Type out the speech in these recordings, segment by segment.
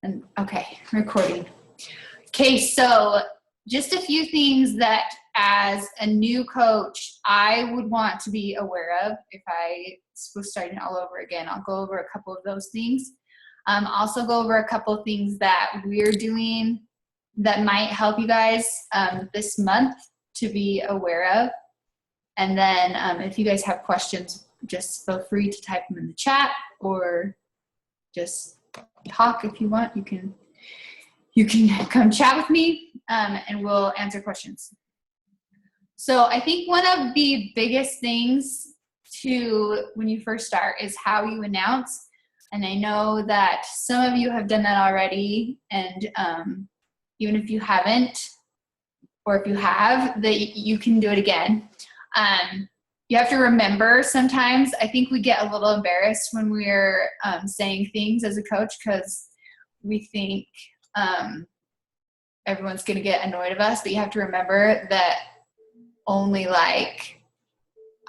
And okay, recording. Okay, so just a few things that as a new coach, I would want to be aware of if I was starting all over again. I'll go over a couple of those things. Also go over a couple of things that we're doing that might help you guys this month to be aware of. And then if you guys have questions, just feel free to type them in the chat or just talk if you want. You can come chat with me and we'll answer questions. So I think one of the biggest things to when you first start is how you announce. And I know that some of you have done that already, and even if you haven't, or if you have, that you can do it again. You have to remember sometimes, I think we get a little embarrassed when we're saying things as a coach because we think everyone's going to get annoyed of us, but you have to remember that only like,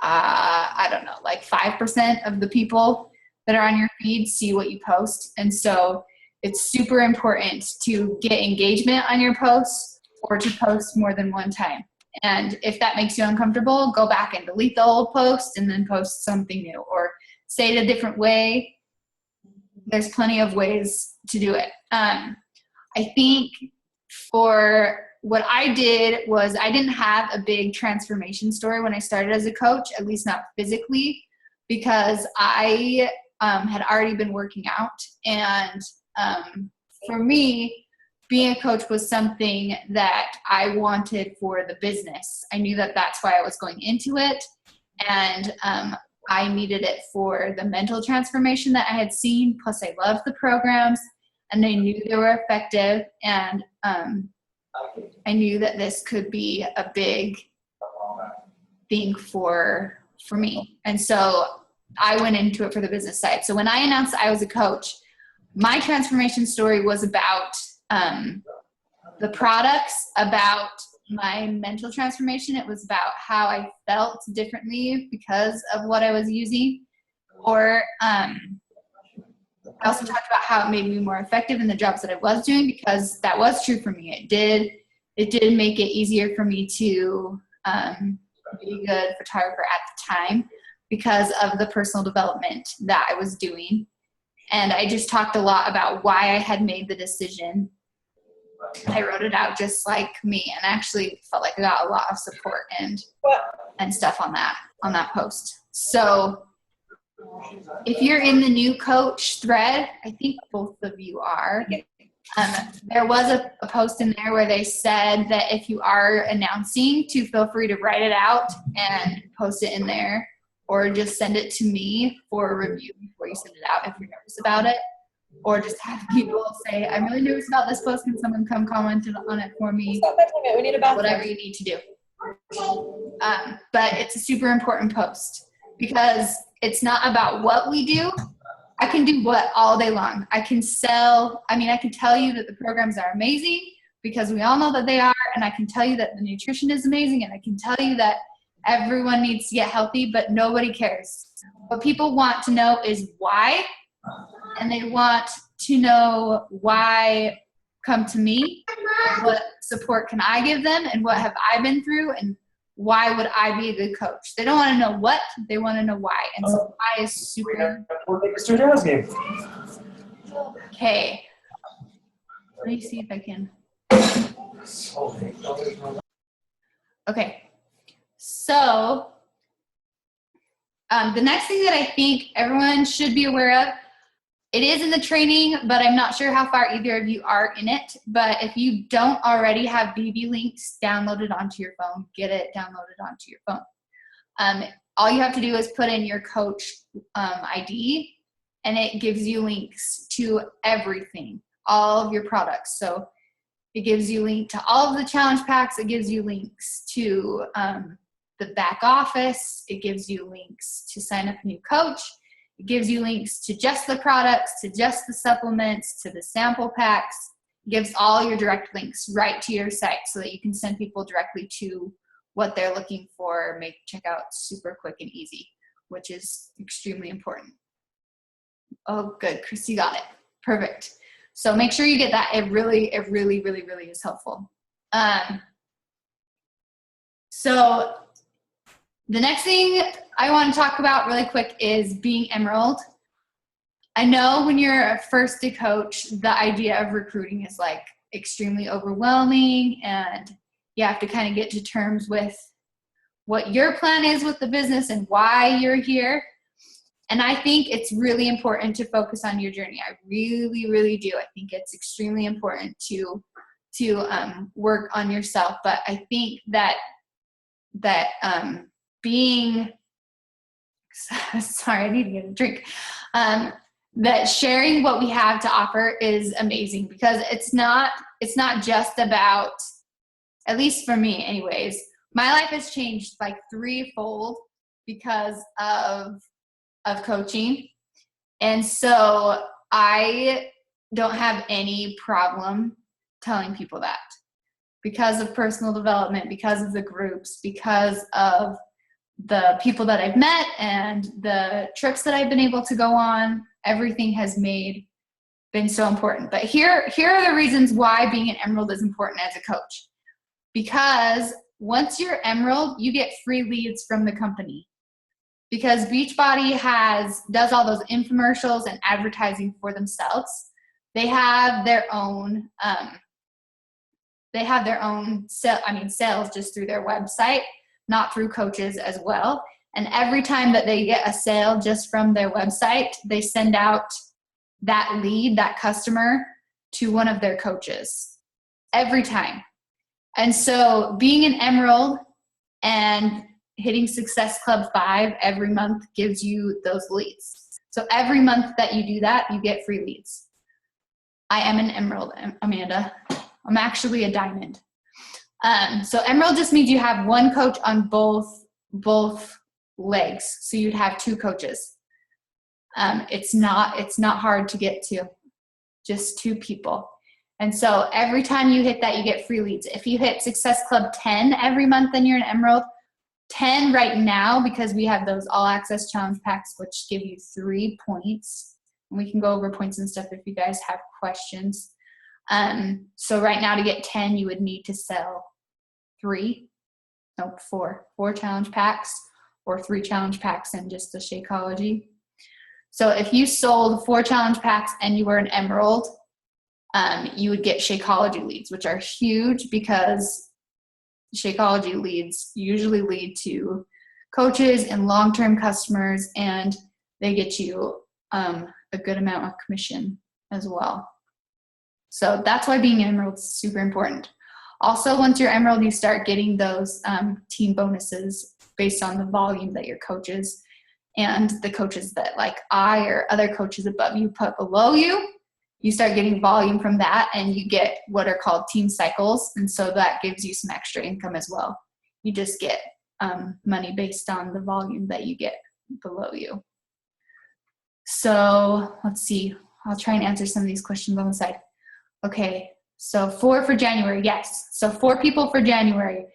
I don't know, like 5% of the people that are on your feed see what you post. And so it's super important to get engagement on your posts or to post more than one time. And if that makes you uncomfortable, go back and delete the old post and then post something new or say it a different way. There's plenty of ways to do it. I think for what I did was I didn't have a big transformation story when I started as a coach, at least not physically, because I had already been working out. And for me, being a coach was something that I wanted for the business. I knew that that's why I was going into it. And I needed it for the mental transformation that I had seen. Plus I loved the programs and I knew they were effective. And I knew that this could be a big thing for me. And so I went into it for the business side. So when I announced that I was a coach, my transformation story was about the products, about my mental transformation. It was about how I felt differently because of what I was using. Or I also talked about how it made me more effective in the jobs that I was doing, because that was true for me. It did make it easier for me to be a good photographer at the time because of the personal development that I was doing. And I just talked a lot about why I had made the decision. I wrote it out just like me, and I actually felt like I got a lot of support and stuff on that post. So if you're in the new coach thread, I think both of you are. There was a post in there where they said that if you are announcing, to feel free to write it out and post it in there, or just send it to me for a review before you send it out if you're nervous about it. Or just have people say, I'm really nervous about this post. Can someone come comment on it for me? We need a bathroom. Whatever you need to do. But it's a super important post because it's not about what we do. I can do what all day long. I can tell you that the programs are amazing because we all know that they are. And I can tell you that the nutrition is amazing. And I can tell you that everyone needs to get healthy, but nobody cares. What people want to know is why. And they want to know why come to me, what support can I give them, and what have I been through, and why would I be a good coach. They don't want to know what, they want to know why. And so why is super. Okay. Let me see if I can. Okay. So the next thing that I think everyone should be aware of, it is in the training, but I'm not sure how far either of you are in it. But if you don't already have BB Links downloaded onto your phone, get it downloaded onto your phone. All you have to do is put in your coach ID, and it gives you links to everything, all of your products. So it gives you link to all of the challenge packs. It gives you links to the back office. It gives you links to sign up a new coach. It gives you links to just the products, to just the supplements, to the sample packs. It gives all your direct links right to your site so that you can send people directly to what they're looking for, make checkout super quick and easy, which is extremely important. Oh, good. Christy got it. Perfect. So make sure you get that. It really, really, really is helpful. So the next thing I want to talk about really quick is being Emerald. I know when you're first a coach, the idea of recruiting is like extremely overwhelming, and you have to kind of get to terms with what your plan is with the business and why you're here. And I think it's really important to focus on your journey. I really, really do. I think it's extremely important to work on yourself. But I think that being, sorry, I need to get a drink. That sharing what we have to offer is amazing, because it's not just about, at least for me anyways, my life has changed like threefold because of coaching. And so I don't have any problem telling people that, because of personal development, because of the groups, because of the people that I've met and the trips that I've been able to go on. Everything has been so important. But here are the reasons why being an Emerald is important as a coach. Because once you're Emerald, you get free leads from the company. Because Beachbody does all those infomercials and advertising for themselves. They have their own sales just through their website, not through coaches as well. And every time that they get a sale just from their website, they send out that lead, that customer, to one of their coaches every time. And so being an Emerald and hitting Success Club 5 every month gives you those leads. So every month that you do that, you get free leads. I am an Emerald, Amanda. I'm actually a Diamond. So Emerald just means you have one coach on both legs. So you'd have two coaches. It's not hard to get to, just two people. And so every time you hit that, you get free leads. If you hit Success Club 10 every month, then you're an Emerald. 10 right now, because we have those all access challenge packs, which give you 3 points. And we can go over points and stuff if you guys have questions. So right now, to get 10, you would need to sell 4 challenge packs, or 3 challenge packs and just the Shakeology. So if you sold 4 challenge packs and you were an Emerald, you would get Shakeology leads, which are huge, because Shakeology leads usually lead to coaches and long-term customers, and they get you a good amount of commission as well. So that's why being an Emerald is super important. Also, once you're Emerald, you start getting those team bonuses based on the volume that your coaches and the coaches that like I or other coaches above you put below you. You start getting volume from that, and you get what are called team cycles. And so that gives you some extra income as well. You just get money based on the volume that you get below you. So let's see. I'll try and answer some of these questions on the side. Okay, so 4 for January. Yes, so 4 people for January.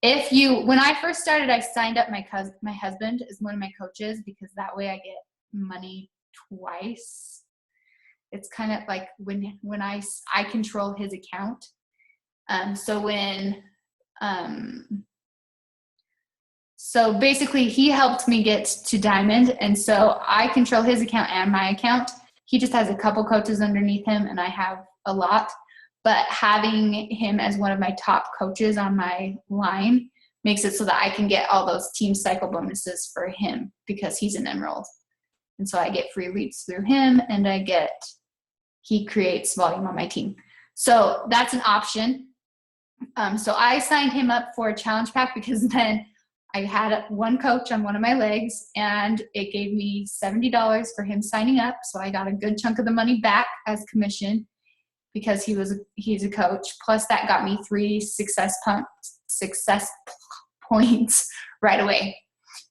When I first started, I signed up my husband as one of my coaches, because that way I get money twice. It's kind of like when I control his account. So basically he helped me get to Diamond, and so I control his account and my account. He just has a couple coaches underneath him, and I have a lot. But having him as one of my top coaches on my line makes it so that I can get all those team cycle bonuses for him, because he's an Emerald. And so I get free leads through him, and he creates volume on my team. So that's an option. So I signed him up for a challenge pack, because then I had one coach on one of my legs, and it gave me $70 for him signing up. So I got a good chunk of the money back as commission, because he's a coach. Plus that got me 3 success points right away.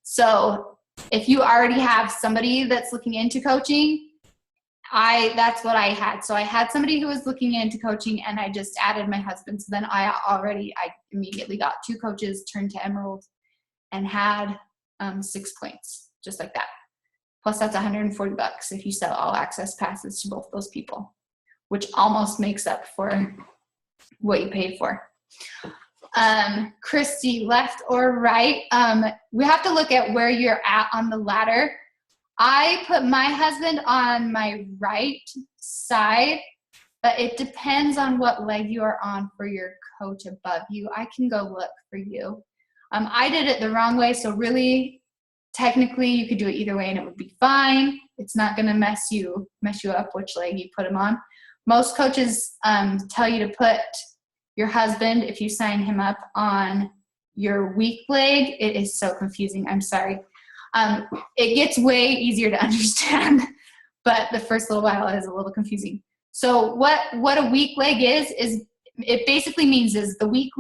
So if you already have somebody that's looking into coaching, that's what I had. So I had somebody who was looking into coaching, and I just added my husband. So then I immediately got 2 coaches, turned to Emerald, and had 6 points, just like that. Plus that's $140 if you sell all access passes to both those people. which almost makes up for what you paid for. Christy, left or right? We have to look at where you're at on the ladder. I put my husband on my right side, but it depends on what leg you are on for your coach above you. I can go look for you. I did it the wrong way, so really, technically, you could do it either way and it would be fine. It's not going to mess you up which leg you put him on. Most coaches tell you to put your husband, if you sign him up, on your weak leg. It is so confusing. I'm sorry. It gets way easier to understand, but the first little while is a little confusing. So what a weak leg is it basically means is the weak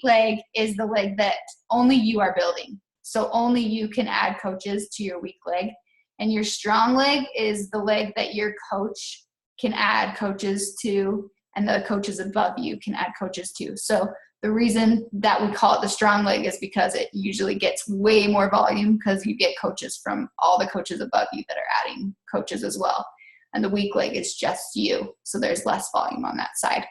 leg is the leg that only you are building. So only you can add coaches to your weak leg. And your strong leg is the leg that your coach can add coaches to, and the coaches above you can add coaches to. So the reason that we call it the strong leg is because it usually gets way more volume because you get coaches from all the coaches above you that are adding coaches as well. And the weak leg is just you. So there's less volume on that side.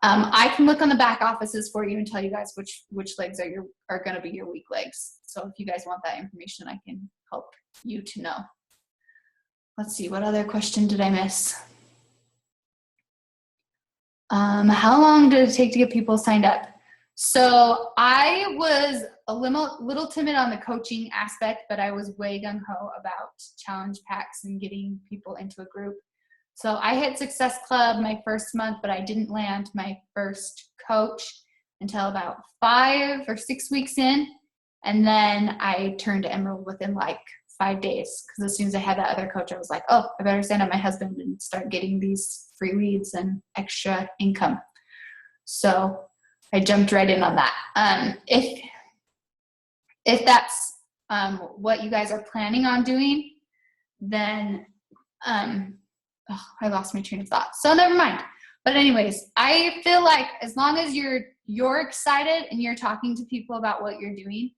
I can look on the back offices for you and tell you guys which legs are going to be your weak legs. So if you guys want that information, I can help you to know. Let's see, what other question did I miss? How long did it take to get people signed up? So I was a little timid on the coaching aspect, but I was way gung-ho about challenge packs and getting people into a group. So I hit Success Club my first month, but I didn't land my first coach until about 5 or 6 weeks in. And then I turned to Emerald within like 5 days. Because as soon as I had that other coach, I was like, oh, I better sign up my husband and start getting these free leads and extra income. So I jumped right in on that. If that's what you guys are planning on doing, then I lost my train of thought. So never mind. But anyways, I feel like as long as you're excited and you're talking to people about what you're doing,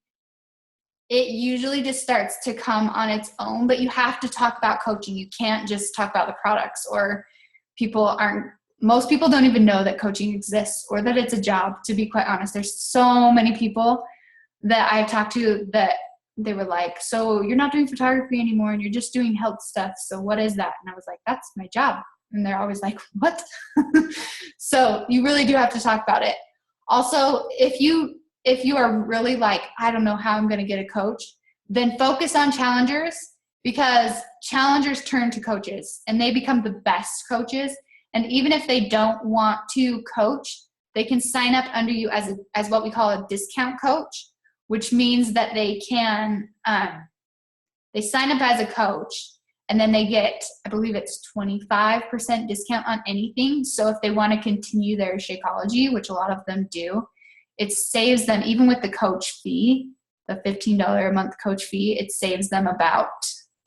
it usually just starts to come on its own. But you have to talk about coaching. You can't just talk about the products, or most people don't even know that coaching exists or that it's a job, to be quite honest. There's so many people that I've talked to that they were like, so you're not doing photography anymore and you're just doing health stuff. So what is that? And I was like, that's my job. And they're always like, what? So you really do have to talk about it. Also, if you are really like, I don't know how I'm going to get a coach, then focus on challengers, because challengers turn to coaches and they become the best coaches. And even if they don't want to coach, they can sign up under you as what we call a discount coach, which means that they can, they sign up as a coach and then they get, I believe it's 25% discount on anything. So if they want to continue their Shakeology, which a lot of them do, it saves them, even with the coach fee, the $15 a month coach fee, it saves them about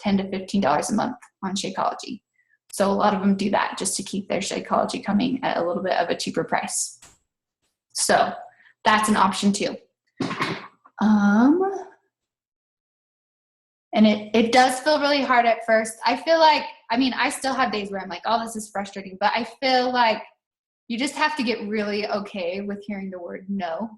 $10 to $15 a month on Shakeology. So a lot of them do that just to keep their Shakeology coming at a little bit of a cheaper price. So that's an option too. And it does feel really hard at first. I feel like, I still have days where I'm like, oh, this is frustrating, but I feel like you just have to get really okay with hearing the word no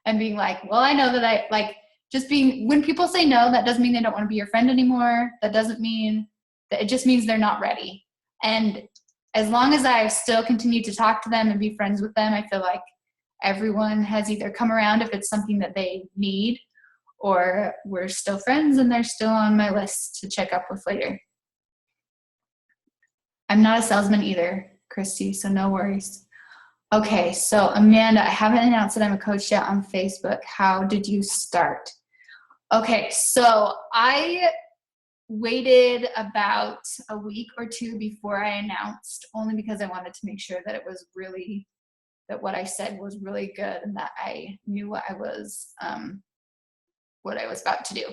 and being like, well, I know that when people say no, that doesn't mean they don't want to be your friend anymore. That doesn't mean that, it just means they're not ready. And as long as I still continue to talk to them and be friends with them, I feel like everyone has either come around if it's something that they need, or we're still friends and they're still on my list to check up with later. I'm not a salesman either, Christy, so no worries. Okay, so Amanda, I haven't announced that I'm a coach yet on Facebook. How did you start? Okay, so I waited about a week or two before I announced, only because I wanted to make sure that it was really, that what I said was really good and that I knew what I was about to do.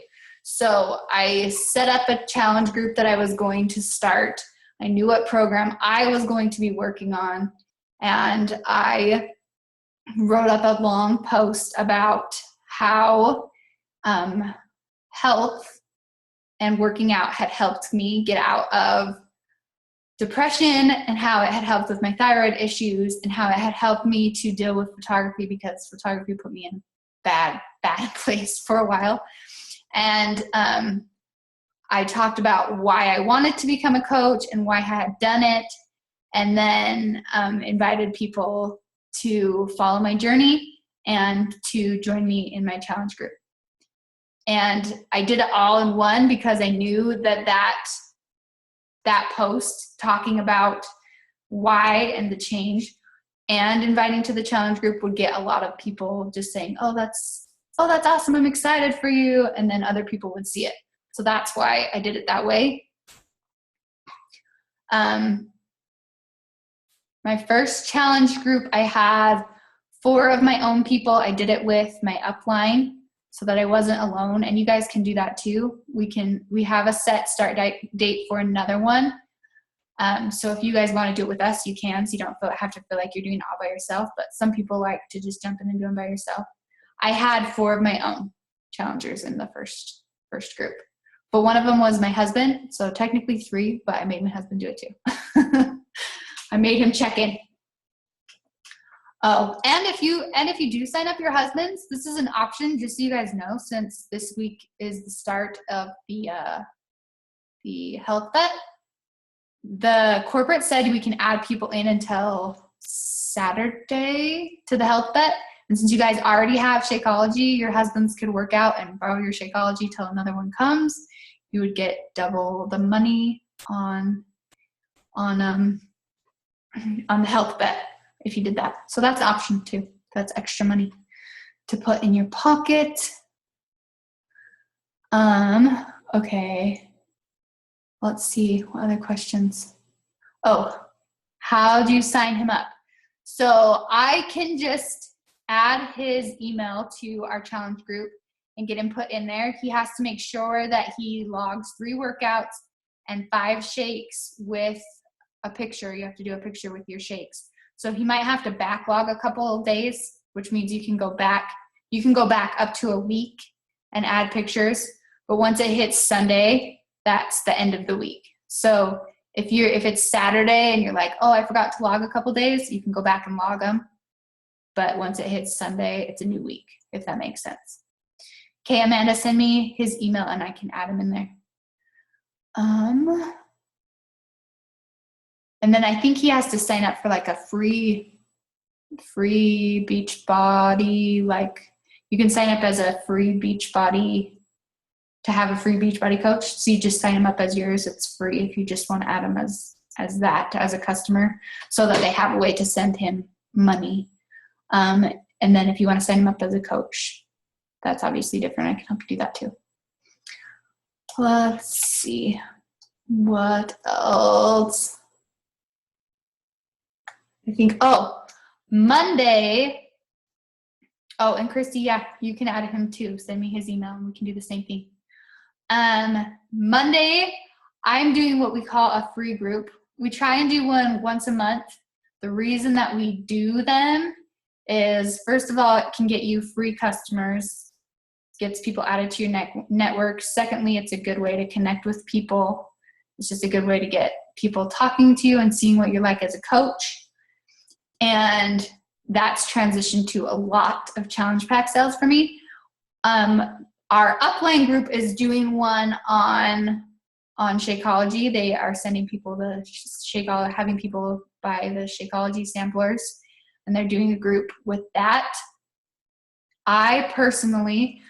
So I set up a challenge group that I was going to start. I knew what program I was going to be working on, and I wrote up a long post about how health and working out had helped me get out of depression and how it had helped with my thyroid issues and how it had helped me to deal with photography, because photography put me in bad place for a while. And I talked about why I wanted to become a coach and why I had done it, and then invited people to follow my journey and to join me in my challenge group. And I did it all in one because I knew that post talking about why and the change and inviting to the challenge group would get a lot of people just saying, oh, that's awesome, I'm excited for you. And then other people would see it. So that's why I did it that way. My first challenge group, I had 4 of my own people. I did it with my upline so that I wasn't alone. And you guys can do that too. We have a set start date for another one. So if you guys want to do it with us, you can, so you don't have to feel like you're doing it all by yourself. But some people like to just jump in and do them by yourself. I had 4 of my own challengers in the first group. But one of them was my husband, so technically 3, but I made my husband do it too. I made him check in. Oh, and if you do sign up your husbands, this is an option, just so you guys know, since this week is the start of the health vet. The corporate said we can add people in until Saturday to the health vet. And since you guys already have Shakeology, your husbands could work out and borrow your Shakeology till another one comes. You would get double the money on the health vet if you did that. So that's an option too. That's extra money to put in your pocket. Okay. Let's see, what other questions? Oh, how do you sign him up? So I can just add his email to our challenge group and get him put in there. He has to make sure that he logs 3 workouts and 5 shakes with a picture. You have to do a picture with your shakes. So he might have to backlog a couple of days, which means you can go back up to a week and add pictures. But once it hits Sunday, that's the end of the week. So if it's Saturday and you're like, oh, I forgot to log a couple days, you can go back and log them. But once it hits Sunday, it's a new week, if that makes sense. Okay, Amanda, send me his email and I can add him in there. And then I think he has to sign up for like a free Beachbody. Like you can sign up as a free Beachbody to have a free Beachbody coach. So you just sign him up as yours. It's free if you just want to add him as a customer, so that they have a way to send him money. And then if you want to sign him up as a coach, that's obviously different. I can help you do that too. Let's see. What else? I think, Monday. Oh, and Christy, yeah, you can add him too. Send me his email and we can do the same thing. Monday, I'm doing what we call a free group. We try and do one once a month. The reason that we do them is, first of all, it can get you free customers, gets people added to your network. Secondly, it's a good way to connect with people. It's just a good way to get people talking to you and seeing what you're like as a coach. And that's transitioned to a lot of challenge pack sales for me. Our upline group is doing one on Shakeology. They are sending people the Shakeology, having people buy the Shakeology samplers, and they're doing a group with that. I personally,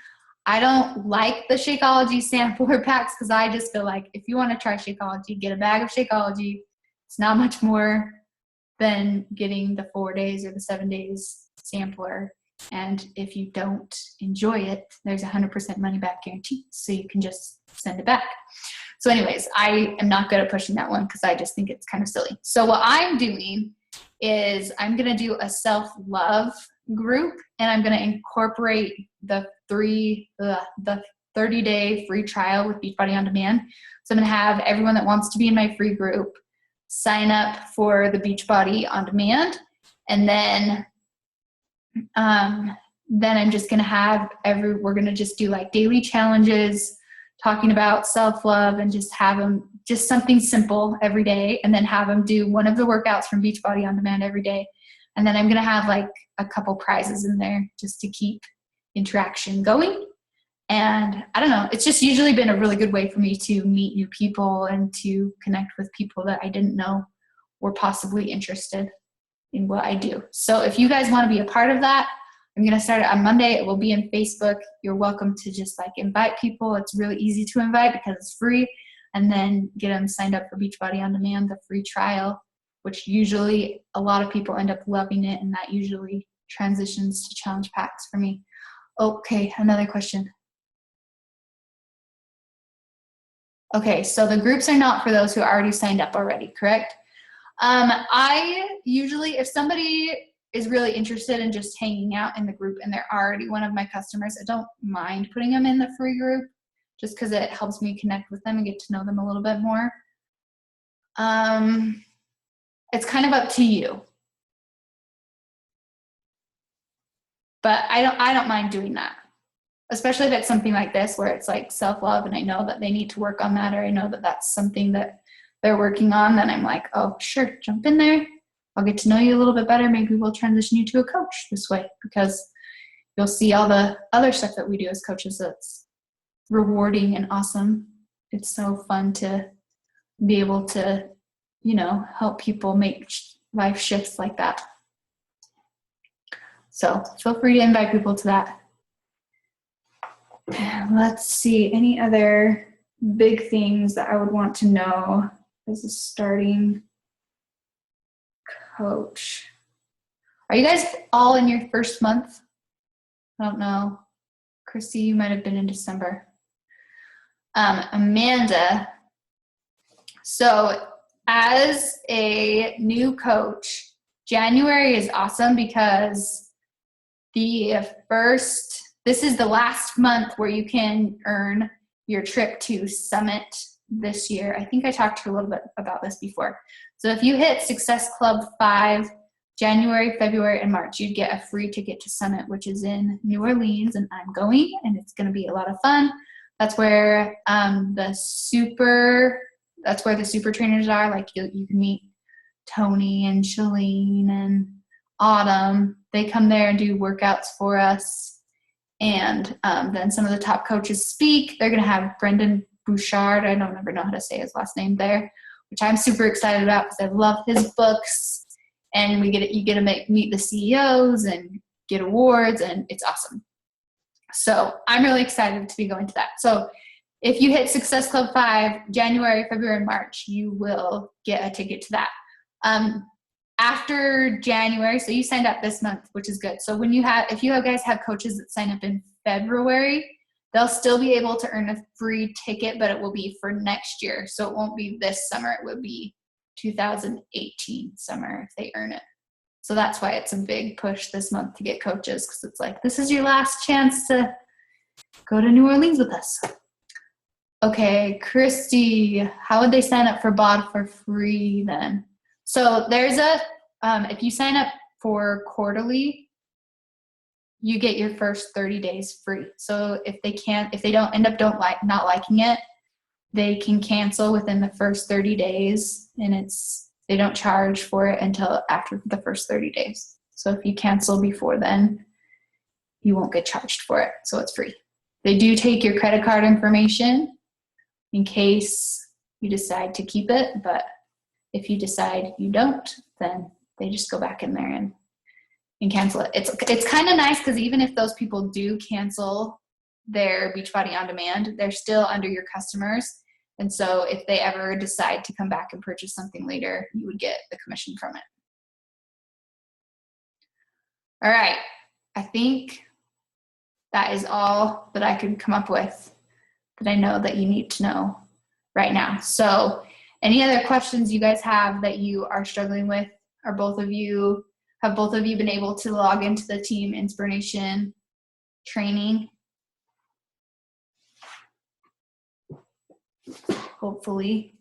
I don't like the Shakeology sampler packs because I just feel like if you want to try Shakeology, get a bag of Shakeology. It's not much more than getting the 4 days or the 7 days sampler. And if you don't enjoy it, there's 100% money back guarantee. So you can just send it back. So anyways, I am not good at pushing that one because I just think it's kind of silly. So what I'm doing is I'm going to do a self-love group, and I'm going to incorporate the 30-day free trial with Beachbody On Demand. So I'm going to have everyone that wants to be in my free group sign up for the Beachbody On Demand, and then I'm just going to have we're going to just do like daily challenges talking about self-love, and just have them just something simple every day, and then have them do one of the workouts from Beachbody On Demand every day. And then I'm going to have like a couple prizes in there just to keep interaction going. And I don't know, it's just usually been a really good way for me to meet new people and to connect with people that I didn't know were possibly interested in what I do. So if you guys want to be a part of that, I'm going to start it on Monday. It will be in Facebook. You're welcome to just like invite people. It's really easy to invite because it's free, and then get them signed up for Beachbody On Demand, the free trial, which usually a lot of people end up loving it, and that usually transitions to challenge packs for me. Okay, another question. Okay, so the groups are not for those who already signed up already, correct? I usually, if somebody is really interested in just hanging out in the group and they're already one of my customers, I don't mind putting them in the free group just because it helps me connect with them and get to know them a little bit more. It's kind of up to you. But I don't mind doing that. Especially if it's something like this where it's like self-love and I know that they need to work on that, or I know that that's something that they're working on, then I'm like, oh, sure, jump in there. I'll get to know you a little bit better. Maybe we'll transition you to a coach this way, because you'll see all the other stuff that we do as coaches that's rewarding and awesome. It's so fun to be able to, you know, help people make life shifts like that. So feel free to invite people to that. Let's see, any other big things that I would want to know as a starting coach? Are you guys all in your first month? I don't know. Christy, you might have been in December. Amanda, so as a new coach, January is awesome because this is the last month where you can earn your trip to Summit this year. I think I talked to you a little bit about this before. So if you hit Success Club 5, January, February, and March, you'd get a free ticket to Summit, which is in New Orleans, and I'm going, and it's going to be a lot of fun. That's where the super trainers are. Like you can meet Tony and Shalene and Autumn. They come there and do workouts for us. And then some of the top coaches speak. They're going to have Brendan Bouchard. I don't ever know how to say his last name there, which I'm super excited about because I love his books. And you get to meet the CEOs and get awards, and it's awesome. So I'm really excited to be going to that. So if you hit Success Club 5, January, February, and March, you will get a ticket to that. After January, so you signed up this month, which is good. So if you guys have coaches that sign up in February, they'll still be able to earn a free ticket, but it will be for next year. So it won't be this summer. It would be 2018 summer if they earn it. So that's why it's a big push this month to get coaches, because it's like, this is your last chance to go to New Orleans with us. Okay, Christy, how would they sign up for BOD for free then? So there's if you sign up for quarterly, you get your first 30 days free. So if they don't end up not liking it, they can cancel within the first 30 days, and they don't charge for it until after the first 30 days. So if you cancel before then, you won't get charged for it. So it's free. They do take your credit card information in case you decide to keep it, but if you decide you don't, then they just go back in there and cancel it. It's kind of nice because even if those people do cancel their Beachbody On Demand, they're still under your customers. And so if they ever decide to come back and purchase something later, you would get the commission from it. All right. I think that is all that I could come up with that I know that you need to know right now. So any other questions you guys have that you are struggling with? Have both of you been able to log into the Team Inspiration training? Hopefully.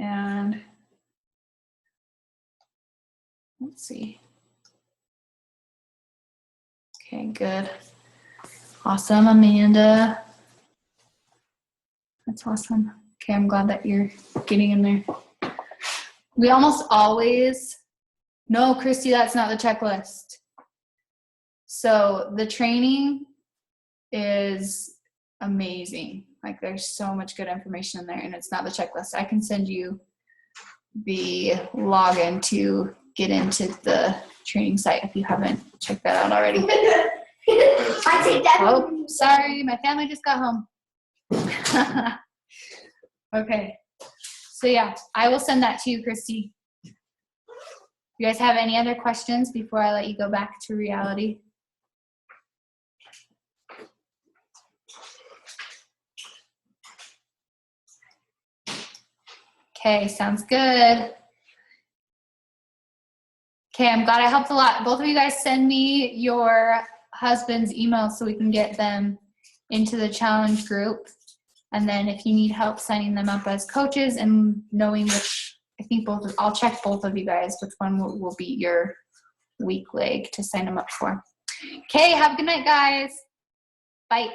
And let's see. Okay, good. Awesome, Amanda. That's awesome. Okay, I'm glad that you're getting in there. We almost always, no, Christy, that's not the checklist. So the training is amazing. Like there's so much good information in there, and it's not the checklist. I can send you the login to get into the training site if you haven't checked that out already. I take that. Oh, sorry, my family just got home. Okay, so yeah, I will send that to you, Christy. You guys have any other questions before I let you go back to reality? Okay, sounds good. Okay, I'm glad I helped a lot. Both of you guys send me your husband's email so we can get them into the challenge group. And then if you need help signing them up as coaches and knowing which, I think I'll check both of you guys, which one will be your weak leg to sign them up for. Okay, have a good night, guys. Bye.